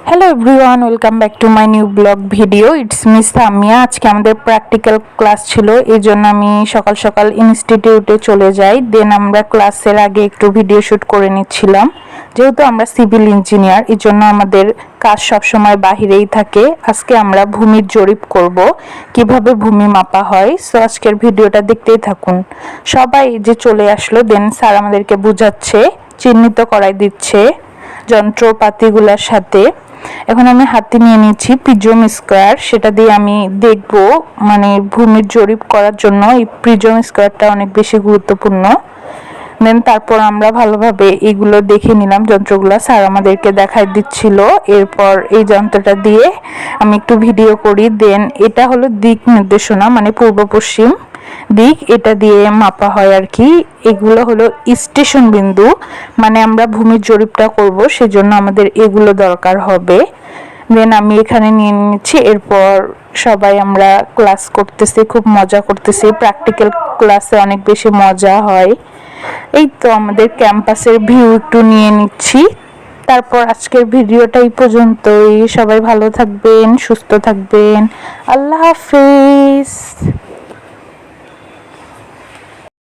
Hello everyone, welcome back to my new blog video. It's miss Samia. আজকে আমাদের practical class ছিল, এই জন্য আমি সকাল সকাল ইনস্টিটিউটে চলে যাই। দেন আমরা ক্লাসের আগে একটু ভিডিও শ্যুট করে নিচ্ছিলাম। যেহেতু আমরা সিভিল ইঞ্জিনিয়ার, এই জন্য আমাদের কাজ সবসময় বাহিরেই থাকে। আজকে আমরা ভূমির জরিপ করব, কিভাবে ভূমি মাপা হয়। সো আজকের ভিডিওটা দেখতেই থাকুন। সবাই যে চলে আসলো, দেন স্যার আমাদেরকে বুঝাচ্ছে, চিহ্নিত করাই দিচ্ছে যন্ত্রপাতিগুলোর সাথে। এখন আমি হাতে নিয়ে নিচ্ছি প্রিজম স্কোয়ার, সেটা দিয়ে আমি দেখব, মানে ভূমির জরিপ করার জন্য এই প্রিজম স্কোয়ারটা অনেক বেশি গুরুত্বপূর্ণ। দেন তারপর আমরা ভালোভাবে এগুলো দেখে নিলাম, যন্ত্রগুলো স্যার আমাদেরকে দেখাই দিচ্ছিল। এরপর এই যন্ত্রটা দিয়ে আমি একটু ভিডিও করি। দেন এটা হলো দিক নির্দেশনা, মানে পূর্ব পশ্চিম দিক, এটা দিয়ে মাপা হয় আর কি। এগুলো হলো স্টেশন বিন্দু, মানে আমরা ভূমির জরিপটা করব, সেজন্য আমাদের এগুলো দরকার হবে। দেন আমি এখানে নিয়ে নিচ্ছি। এরপর সবাই আমরা ক্লাস করতেছি, খুব মজা করতেছি। প্র্যাকটিক্যাল ক্লাসে অনেক বেশি মজা হয়। এই তো আমাদের ক্যাম্পাসের ভিউ একটু নিয়ে নিচ্ছি। তারপর আজকের ভিডিওটা এই পর্যন্তই। সবাই ভালো থাকবেন, সুস্থ থাকবেন। আল্লাহ হাফিজ।